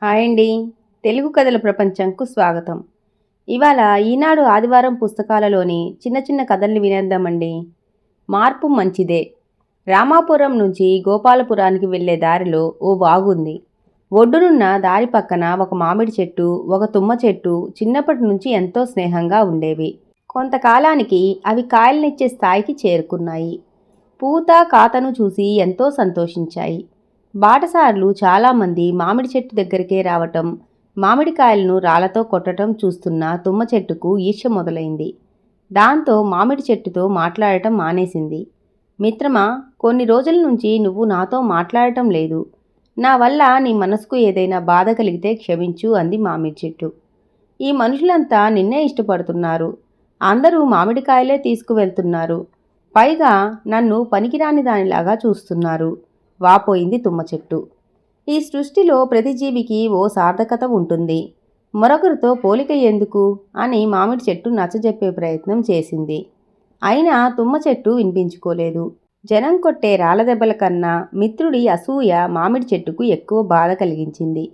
Hi అండి. తెలుగు కథల ప్రపంచంకు స్వాగతం. ఇవాళ ఈనాడు ఆదివారం పుస్తకాలలోని చిన్న చిన్న కథల్ని వినేద్దామండి. మార్పు మంచిదే. రామాపురం నుంచి గోపాలపురానికి వెళ్ళే దారిలో ఓ వాగుంది. ఒడ్డునున్న దారి పక్కన ఒక మామిడి చెట్టు, ఒక తుమ్మ చెట్టు చిన్నప్పటి నుంచి ఎంతో స్నేహంగా ఉండేవి. కొంతకాలానికి అవి కాయలనిచ్చే స్థాయికి చేరుకున్నాయి. పూత కాతను చూసి ఎంతో సంతోషించాయి. బాటసారులు చాలామంది మామిడి చెట్టు దగ్గరికే రావటం, మామిడికాయలను రాళ్లతో కొట్టటం చూస్తున్న తుమ్మ చెట్టుకు ఈర్ష్య మొదలైంది. దాంతో మామిడి చెట్టుతో మాట్లాడటం మానేసింది. మిత్రమా, కొన్ని రోజుల నుంచి నువ్వు నాతో మాట్లాడటం లేదు. నా వల్ల నీ మనసుకు ఏదైనా బాధ కలిగితే క్షమించు అంది మామిడి చెట్టు. ఈ మనుషులంతా నిన్నే ఇష్టపడుతున్నారు. అందరూ మామిడికాయలే తీసుకువెళ్తున్నారు. పైగా నన్ను పనికిరాని దానిలాగా చూస్తున్నారు వాపోయింది తుమ్మ చెట్టు. ఈ సృష్టిలో ప్రతి జీవికి ఓ సార్థకత ఉంటుంది. మరొకరితో పోలిక ఎందుకు అని మామిడి చెట్టు నచ్చజెప్పే ప్రయత్నం చేసింది. అయినా తుమ్మ చెట్టు వినిపించుకోలేదు. జనం కొట్టే రాళ్ళదెబ్బల కన్నా మిత్రుడి అసూయ మామిడి చెట్టుకు ఎక్కువ బాధ కలిగించింది.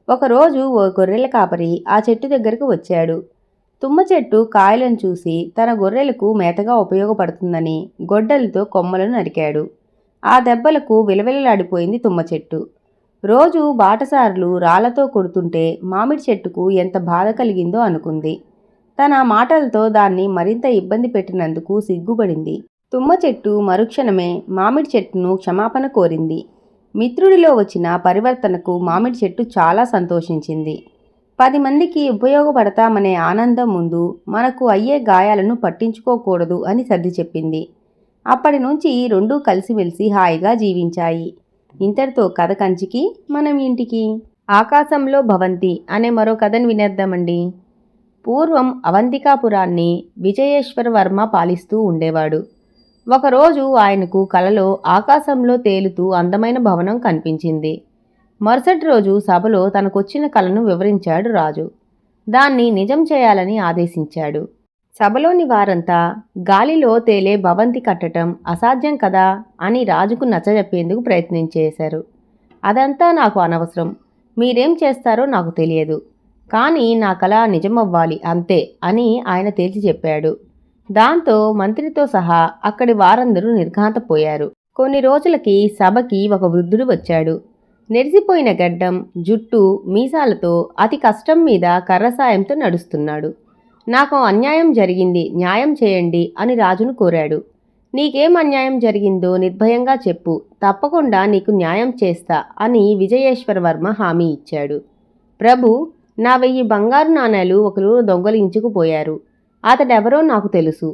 ఒకరోజు ఓ గొర్రెల కాపరి ఆ చెట్టు దగ్గరకు వచ్చాడు. తుమ్మ చెట్టు కాయలను చూసి తన గొర్రెలకు మేతగా ఉపయోగపడుతుందని గొడ్డలితో కొమ్మలను నరికాడు. ఆ దెబ్బలకు విలవిలలాడిపోయింది తుమ్మ చెట్టు. రోజు బాటసారులు రాళ్లతో కొడుతుంటే మామిడి చెట్టుకు ఎంత బాధ కలిగిందో అనుకుంది. తన మాటలతో దాన్ని మరింత ఇబ్బంది పెట్టినందుకు సిగ్గుపడింది. తుమ్మ చెట్టు మరుక్షణమే మామిడి చెట్టును క్షమాపణ కోరింది. మిత్రుడిలో వచ్చిన పరివర్తనకు మామిడి చెట్టు చాలా సంతోషించింది. 10 మందికి ఉపయోగపడతామనే ఆనందం ముందు మనకు అయ్యే గాయాలను పట్టించుకోకూడదు అని సర్ది చెప్పింది. అప్పటి నుంచి రెండూ కలిసిమెలిసి హాయిగా జీవించాయి. ఇంతటితో కథ కంచికి, మనం ఇంటికి. ఆకాశంలో భవంతి అనే మరో కథను వినేద్దామండి. పూర్వం అవంతికాపురాన్ని విజయేశ్వర వర్మ పాలిస్తూ ఉండేవాడు. ఒకరోజు ఆయనకు కలలో ఆకాశంలో తేలుతూ అందమైన భవనం కనిపించింది. మరుసటి రోజు సభలో తనకొచ్చిన కలను వివరించాడు రాజు. దాన్ని నిజం చేయాలని ఆదేశించాడు. సభలోని వారంతా గాలిలో తేలే భవంతి కట్టడం అసాధ్యం కదా అని రాజుకు నచ్చజెప్పేందుకు ప్రయత్నించేశారు. అదంతా నాకు అనవసరం. మీరేం చేస్తారో నాకు తెలియదు. కానీ నా కల నిజమవ్వాలి అంతే అని ఆయన తేల్చి చెప్పాడు. దాంతో మంత్రితో సహా అక్కడి వారందరూ నిర్ఘాంతపోయారు. కొన్ని రోజులకి సభకి ఒక వృద్ధుడు వచ్చాడు. నెరిసిపోయిన గడ్డం, జుట్టు, మీసాలతో అతి కష్టం మీద కర్ర సాయంతో నడుస్తున్నాడు. నాకు అన్యాయం జరిగింది, న్యాయం చేయండి అని రాజును కోరాడు. నీకేం అన్యాయం జరిగిందో నిర్భయంగా చెప్పు, తప్పకుండా నీకు న్యాయం చేస్తా అని విజయేశ్వర వర్మ హామీ ఇచ్చాడు. ప్రభు, నా 1000 బంగారు నాణేలు ఒకరు దొంగలించుకుపోయారు. అతడెవరో నాకు తెలుసు.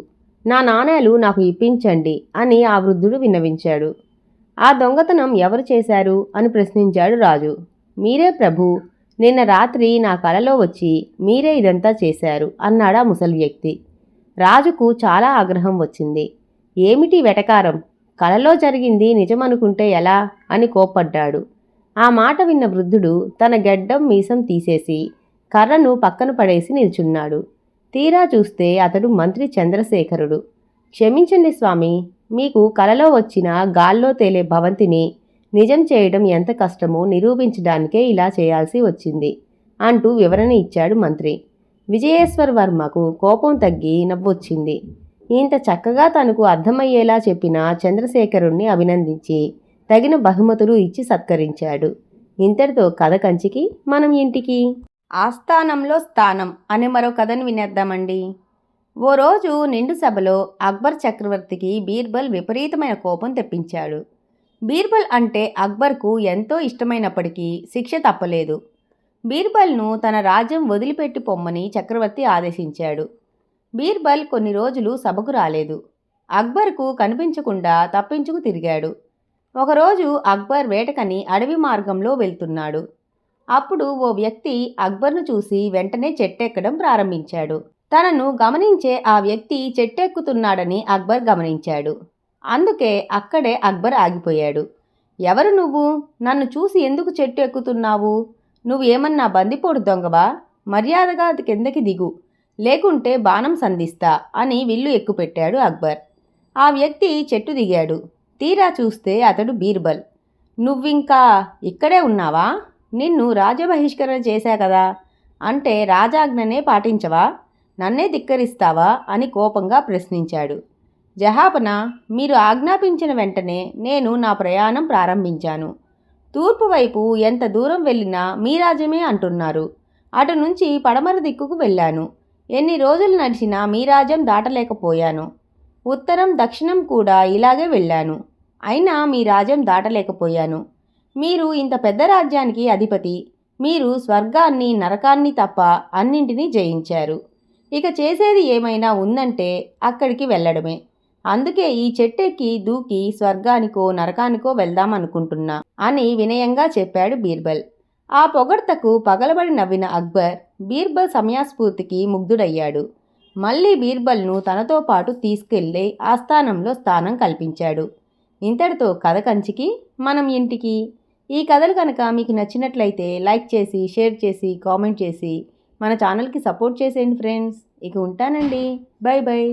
నా నాణేలు నాకు ఇప్పించండి అని ఆ వృద్ధుడు విన్నవించాడు. ఆ దొంగతనం ఎవరు చేశారు అని ప్రశ్నించాడు రాజు. మీరే ప్రభు, నిన్న రాత్రి నా కలలో వచ్చి మీరే ఇదంతా చేశారు అన్నాడా ముసలి వ్యక్తి. రాజుకు చాలా ఆగ్రహం వచ్చింది. ఏమిటి వెటకారం? కలలో జరిగింది నిజమనుకుంటే ఎలా అని కోప్పడ్డాడు. ఆ మాట విన్న వృద్ధుడు తన గెడ్డం మీసం తీసేసి కర్రను పక్కన పడేసి నిల్చున్నాడు. తీరా చూస్తే అతడు మంత్రి చంద్రశేఖరుడు. క్షమించండి స్వామి, మీకు కలలో వచ్చిన గాల్లో తేలే భవంతిని నిజం చేయడం ఎంత కష్టమో నిరూపించడానికే ఇలా చేయాల్సి వచ్చింది అంటూ వివరణ ఇచ్చాడు మంత్రి. విజయేశ్వర వర్మకు కోపం తగ్గి నవ్వొచ్చింది. ఇంత చక్కగా తనకు అర్థమయ్యేలా చెప్పిన చంద్రశేఖరుణ్ణి అభినందించి తగిన బహుమతులు ఇచ్చి సత్కరించాడు. ఇంతటితో కథ కంచికి, మనం ఇంటికి. ఆస్థానంలో స్థానం అనే మరో కథను వినేద్దామండి. ఓ రోజు నిండు సభలో అక్బర్ చక్రవర్తికి బీర్బల్ విపరీతమైన కోపం తెప్పించాడు. బీర్బల్ అంటే అక్బర్కు ఎంతో ఇష్టమైనప్పటికీ శిక్ష తప్పలేదు. బీర్బల్ను తన రాజ్యం వదిలిపెట్టి పొమ్మని చక్రవర్తి ఆదేశించాడు. బీర్బల్ కొన్ని రోజులు సభకు రాలేదు. అక్బర్కు కనిపించకుండా తప్పించుకు తిరిగాడు. ఒకరోజు అక్బర్ వేటకని అడవి మార్గంలో వెళ్తున్నాడు. అప్పుడు ఓ వ్యక్తి అక్బర్ను చూసి వెంటనే చెట్టెక్కడం ప్రారంభించాడు. తనను గమనించే ఆ వ్యక్తి చెట్టెక్కుతున్నాడని అక్బర్ గమనించాడు. అందుకే అక్కడే అక్బర్ ఆగిపోయాడు. ఎవరు నువ్వు? నన్ను చూసి ఎందుకు చెట్టు ఎక్కుతున్నావు? నువ్వు ఏమన్నా బందిపోడు దొంగవా? మర్యాదగా అది కిందకి దిగు, లేకుంటే బాణం సంధిస్తా అని విల్లు ఎక్కుపెట్టాడు అక్బర్. ఆ వ్యక్తి చెట్టు దిగాడు. తీరా చూస్తే అతడు బీర్బల్. నువ్వింకా ఇక్కడే ఉన్నావా? నిన్ను రాజబహిష్కరణ చేశా కదా, అంటే రాజాజ్ఞనే పాటించవా, నన్నే ధిక్కరిస్తావా అని కోపంగా ప్రశ్నించాడు. జహాపన, మీరు ఆజ్ఞాపించిన వెంటనే నేను నా ప్రయాణం ప్రారంభించాను. తూర్పు వైపు ఎంత దూరం వెళ్ళినా మీ రాజ్యమే అంటున్నారు. అటు నుంచి పడమర దిక్కుకు వెళ్ళాను. ఎన్ని రోజులు నడిచినా మీ రాజ్యం దాటలేకపోయాను. ఉత్తరం దక్షిణం కూడా ఇలాగే వెళ్ళాను. అయినా మీ రాజ్యం దాటలేకపోయాను. మీరు ఇంత పెద్ద రాజ్యానికి అధిపతి. మీరు స్వర్గాన్ని నరకాన్ని తప్ప అన్నింటినీ జయించారు. ఇక చేసేది ఏమైనా ఉందంటే అక్కడికి వెళ్ళడమే. అందుకే ఈ చెట్టెక్కి దూకి స్వర్గానికో నరకానికో వెళ్దామనుకుంటున్నా అని వినయంగా చెప్పాడు బీర్బల్. ఆ పొగడ్తకు పగలబడి నవ్విన అక్బర్ బీర్బల్ సమయస్ఫూర్తికి ముగ్ధుడయ్యాడు. మళ్ళీ బీర్బల్ను తనతో పాటు తీసుకెళ్లి ఆస్థానంలో స్థానం కల్పించాడు. ఇంతటితో కథ కంచికి మనం ఇంటికి. ఈ కథలు కనుక మీకు నచ్చినట్లయితే లైక్ చేసి, షేర్ చేసి, కామెంట్ చేసి మన ఛానల్కి సపోర్ట్ చేసేయండి ఫ్రెండ్స్. ఇక ఉంటానండి. By by.